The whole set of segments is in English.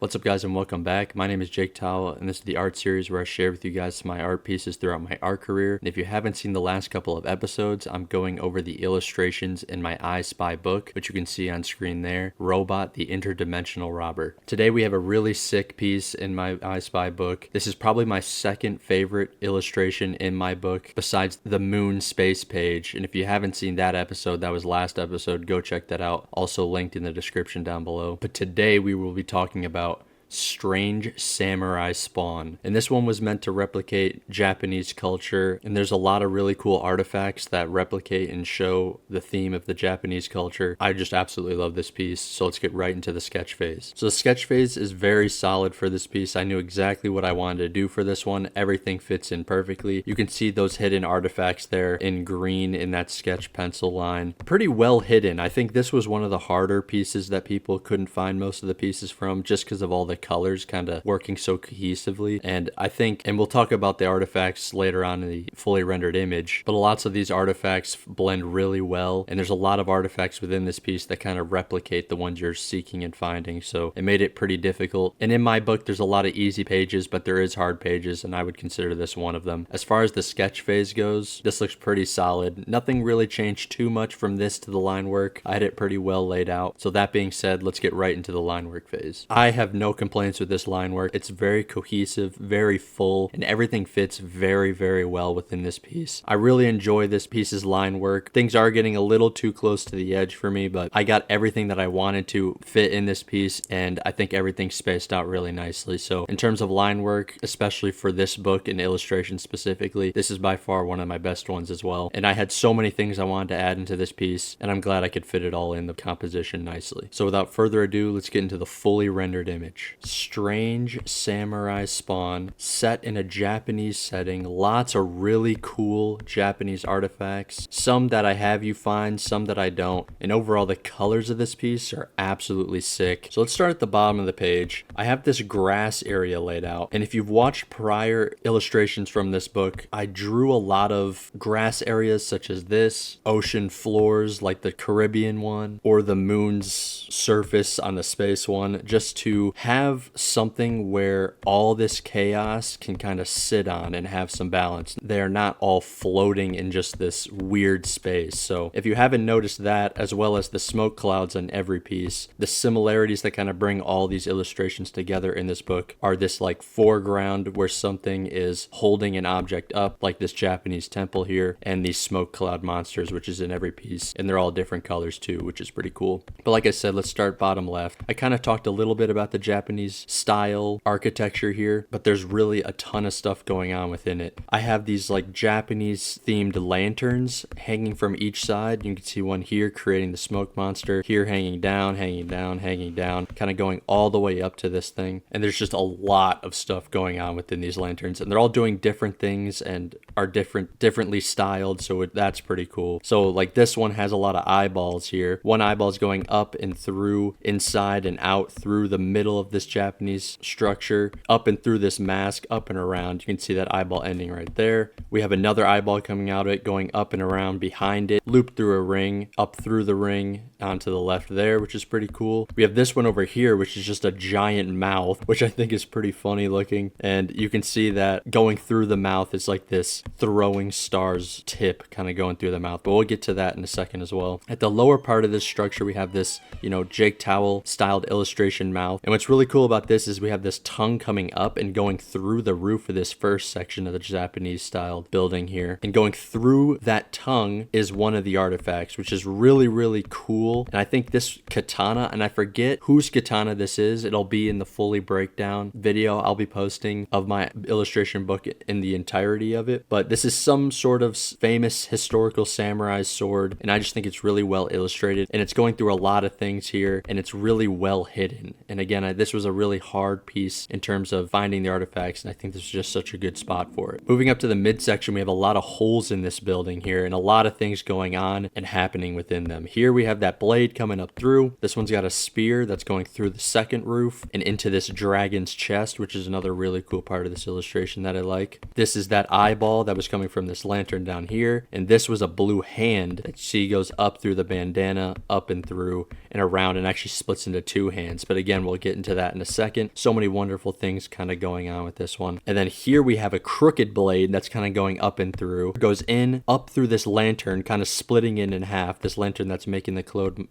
What's up, guys, and welcome back. My name is Jake Towell, and this is the art series where I share with you guys my art pieces throughout my art career. And if you haven't seen the last couple of episodes, I'm going over the illustrations in my I Spy book, which you can see on screen there, Robot the Interdimensional Robber. Today we have a really sick piece in my I Spy book. This is probably my second favorite illustration in my book, besides the moon space page. And if you haven't seen that episode, that was last episode, go check that out. Also linked in the description down below. But today we will be talking about Strange Samurai Spawn. And this one was meant to replicate Japanese culture, and there's a lot of really cool artifacts that replicate and show the theme of the Japanese culture. I just absolutely love this piece, so let's get right into the sketch phase. So the sketch phase is very solid for this piece. I knew exactly what I wanted to do for this one. Everything fits in perfectly. You can see those hidden artifacts there in green in that sketch pencil line. Pretty well hidden. I think this was one of the harder pieces that people couldn't find most of the pieces from, just because of all the colors kind of working so cohesively. And I think, and we'll talk about the artifacts later on in the fully rendered image, but lots of these artifacts blend really well, and there's a lot of artifacts within this piece that kind of replicate the ones you're seeking and finding, so it made it pretty difficult. And in my book there's a lot of easy pages, but there is hard pages, and I would consider this one of them. As far as the sketch phase goes, this looks pretty solid. Nothing really changed too much from this to the line work. I had it pretty well laid out. So that being said, let's get right into the line work phase. I have no complaints with this line work. It's very cohesive, very full, and everything fits very, very well within this piece. I really enjoy this piece's line work. Things are getting a little too close to the edge for me, but I got everything that I wanted to fit in this piece, and I think everything's spaced out really nicely. So in terms of line work, especially for this book and illustration specifically, this is by far one of my best ones as well. And I had so many things I wanted to add into this piece, and I'm glad I could fit it all in the composition nicely. So without further ado, let's get into the fully rendered image. Strange Samurai Spawn, set in a Japanese setting. Lots of really cool Japanese artifacts. Some that I have you find, some that I don't. And overall, the colors of this piece are absolutely sick. So let's start at the bottom of the page. I have this grass area laid out. And if you've watched prior illustrations from this book, I drew a lot of grass areas such as this, ocean floors like the Caribbean one, or the moon's surface on the space one, just to have something where all this chaos can kind of sit on and have some balance. They are not all floating in just this weird space. So if you haven't noticed that, as well as the smoke clouds on every piece, the similarities that kind of bring all these illustrations together in this book are this like foreground where something is holding an object up, like this Japanese temple here, and these smoke cloud monsters, which is in every piece, and they're all different colors too, which is pretty cool. But like I said, let's start bottom left. I kind of talked a little bit about the Japanese style architecture here, but there's really a ton of stuff going on within it. I have these like Japanese themed lanterns hanging from each side. You can see one here creating the smoke monster, here hanging down, hanging down, hanging down, kind of going all the way up to this thing. And there's just a lot of stuff going on within these lanterns, and they're all doing different things and are differently styled, so that's pretty cool. So like this one has a lot of eyeballs here. One eyeball is going up and through, inside and out through the middle of this Japanese structure, up and through this mask, up and around. You can see that eyeball ending right there. We have another eyeball coming out of it, going up and around behind it, loop through a ring, up through the ring, onto the left there, which is pretty cool. We have this one over here, which is just a giant mouth, which I think is pretty funny looking. And you can see that going through the mouth is like this throwing stars tip kind of going through the mouth, but we'll get to that in a second as well. At the lower part of this structure, we have this, Jake Towell styled illustration mouth. And what's really cool about this is we have this tongue coming up and going through the roof of this first section of the Japanese styled building here. And going through that tongue is one of the artifacts, which is really, really cool. And I think this katana, and I forget whose katana this is, it'll be in the fully breakdown video I'll be posting of my illustration book in the entirety of it. But this is some sort of famous historical samurai sword, and I just think it's really well illustrated, and it's going through a lot of things here, and it's really well hidden. And again, this was a really hard piece in terms of finding the artifacts, and I think this is just such a good spot for it. Moving up to the midsection, we have a lot of holes in this building here, and a lot of things going on and happening within them. Here we have that blade coming up through. This one's got a spear that's going through the second roof and into this dragon's chest, which is another really cool part of this illustration that I like. This is that eyeball that was coming from this lantern down here, and this was a blue hand that she goes up through the bandana, up and through and around, and actually splits into two hands. But again, we'll get into that that in a second. So many wonderful things kind of going on with this one. And then here we have a crooked blade that's kind of going up and through. It goes in, up through this lantern, kind of splitting it in half. This lantern that's making the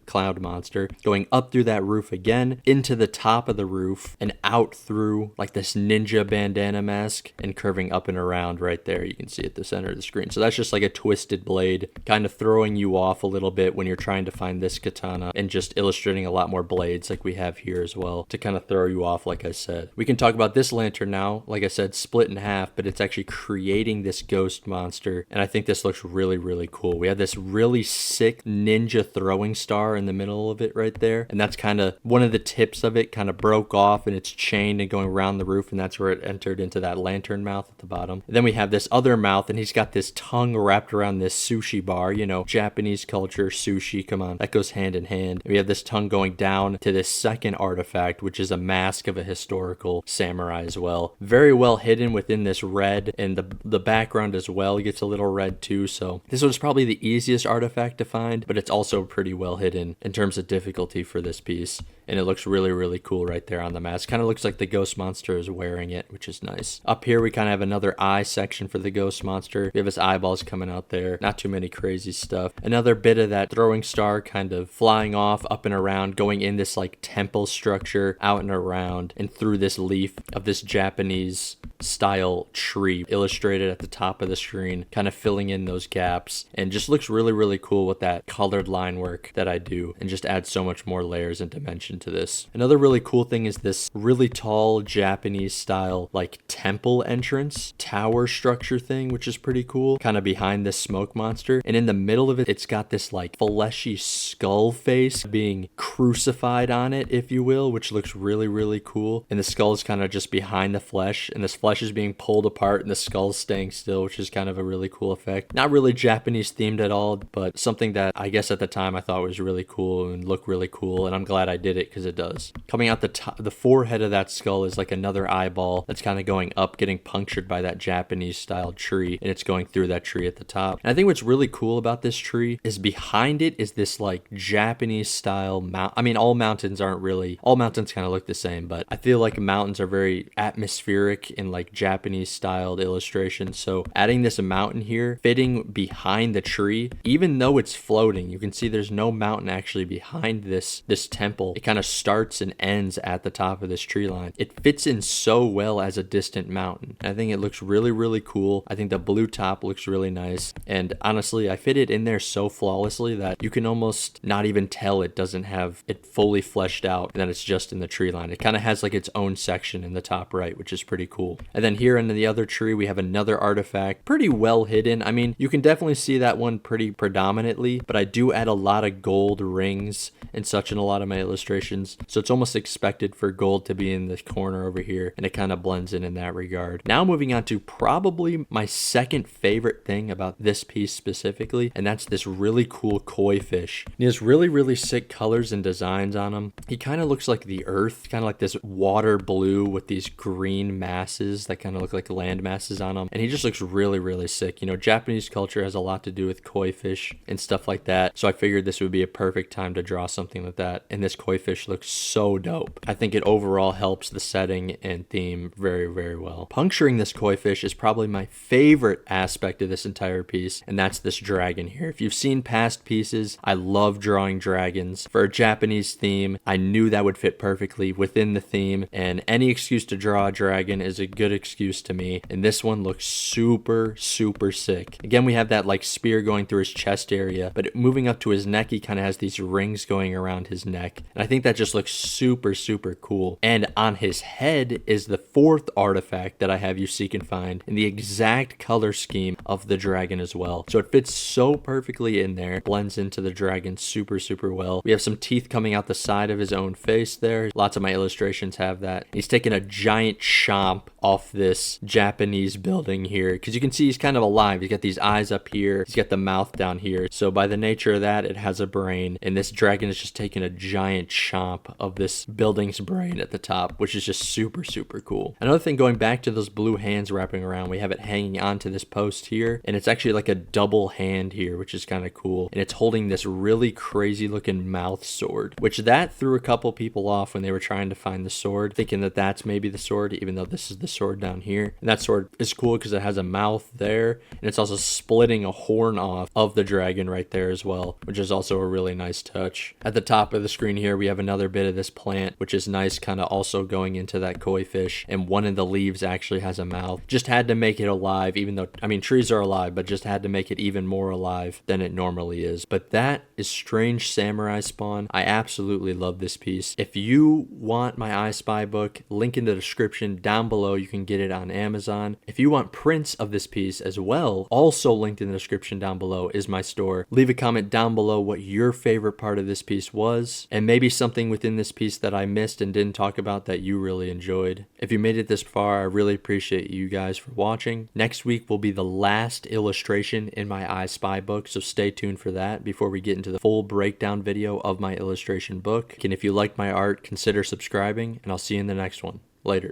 cloud monster. Going up through that roof again, into the top of the roof, and out through like this ninja bandana mask, and curving up and around right there. You can see at the center of the screen. So that's just like a twisted blade, kind of throwing you off a little bit when you're trying to find this katana, and just illustrating a lot more blades like we have here as well to kind of throw you off, like I said. We can talk about this lantern now. Like I said, split in half, but it's actually creating this ghost monster, and I think this looks really, really cool. We have this really sick ninja throwing star in the middle of it right there, and that's kind of one of the tips of it kind of broke off, and it's chained and going around the roof, and that's where it entered into that lantern mouth at the bottom. And then we have this other mouth, and he's got this tongue wrapped around this sushi bar. You know, Japanese culture, sushi, come on, that goes hand in hand. And we have this tongue going down to this second artifact, which is a mask of a historical samurai as well. Very well hidden within this red, and the background as well gets a little red too. So this was probably the easiest artifact to find, but it's also pretty well hidden in terms of difficulty for this piece. And it looks really, really cool right there on the mask. Kind of looks like the ghost monster is wearing it, which is nice. Up here, we kind of have another eye section for the ghost monster. We have his eyeballs coming out there. Not too many crazy stuff. Another bit of that throwing star kind of flying off, up and around, going in this like temple structure, out and around, and through this leaf of this Japanese style tree illustrated at the top of the screen, kind of filling in those gaps, and just looks really, really cool with that colored line work that I do, and just adds so much more layers and dimension to this. Another really cool thing is this really tall Japanese style like temple entrance tower structure thing, which is pretty cool, kind of behind this smoke monster, and in the middle of it, it's got this like fleshy skull face being crucified on it, if you will, which looks really, really cool. And the skull is kind of just behind the flesh, and this flesh is being pulled apart and the skull's staying still, which is kind of a really cool effect. Not really Japanese themed at all, but something that I guess at the time I thought was really cool and looked really cool, and I'm glad I did it because it does. Coming out the top, the forehead of that skull is like another eyeball that's kind of going up, getting punctured by that Japanese style tree, and it's going through that tree at the top. And I think what's really cool about this tree is behind it is this like Japanese style mount. I mean, all mountains kind of look the same, but I feel like mountains are very atmospheric in like Japanese styled illustrations. So adding this mountain here, fitting behind the tree, even though it's floating, you can see there's no mountain actually behind this temple. It kind of starts and ends at the top of this tree line. It fits in so well as a distant mountain. I think it looks really, really cool. I think the blue top looks really nice. And honestly, I fit it in there so flawlessly that you can almost not even tell it doesn't have it fully fleshed out and that it's just in the tree line. It kind of has like its own section in the top right, which is pretty cool. And then here in the other tree, we have another artifact, pretty well hidden. I mean, you can definitely see that one pretty predominantly, but I do add a lot of gold rings and such in a lot of my illustrations. So it's almost expected for gold to be in this corner over here, and it kind of blends in that regard. Now moving on to probably my second favorite thing about this piece specifically, and that's this really cool koi fish. He has really, really sick colors and designs on him. He kind of looks like the earth, kind of like this water blue with these green masses that kind of look like land masses on him. And he just looks really, really sick. You know, Japanese culture has a lot to do with koi fish and stuff like that. So I figured this would be a perfect time to draw something like that. And this koi fish looks so dope. I think it overall helps the setting and theme very, very well. Puncturing this koi fish is probably my favorite aspect of this entire piece, and that's this dragon here. If you've seen past pieces, I love drawing dragons. For a Japanese theme, I knew that would fit perfectly within the theme, and any excuse to draw a dragon is a good excuse to me. And this one looks super, super sick. Again, we have that like spear going through his chest area, but moving up to his neck, he kind of has these rings going around his neck. And I think that just looks super, super cool. And on his head is the fourth artifact that I have you seek and find in the exact color scheme of the dragon as well. So it fits so perfectly in there, blends into the dragon super, super well. We have some teeth coming out the side of his own face there. Lots of my illustrations have that. He's taking a giant chomp off this Japanese building here, because you can see he's kind of alive. He's got these eyes up here, he's got the mouth down here, so by the nature of that, it has a brain, and this dragon is just taking a giant chomp of this building's brain at the top, which is just super, super cool. Another thing, going back to those blue hands wrapping around, we have it hanging onto this post here, and it's actually like a double hand here, which is kind of cool, and it's holding this really crazy looking mouth sword, which that threw a couple people off when they were trying to find the sword, thinking that that's maybe the sword, even though this is the sword down here. And that sword is cool because it has a mouth there, and it's also splitting a horn off of the dragon right there as well, which is also a really nice touch. At the top of the screen here, we have another bit of this plant, which is nice, kind of also going into that koi fish, and one of the leaves actually has a mouth. Just had to make it alive, even though, I mean, trees are alive, but just had to make it even more alive than it normally is. But that is Strange Samurai Spawn. I absolutely love this piece. If you want my I Spy book, link in the description down below. You can get it on Amazon. If you want prints of this piece as well, also linked in the description down below is my store. Leave a comment down below what your favorite part of this piece was, and maybe something within this piece that I missed and didn't talk about that you really enjoyed. If you made it this far, I really appreciate you guys for watching. Next week will be the last illustration in my I Spy book, so stay tuned for that before we get into the full breakdown video of my illustration book. And if you like my art, consider subscribing, and I'll see you in the next one. Later.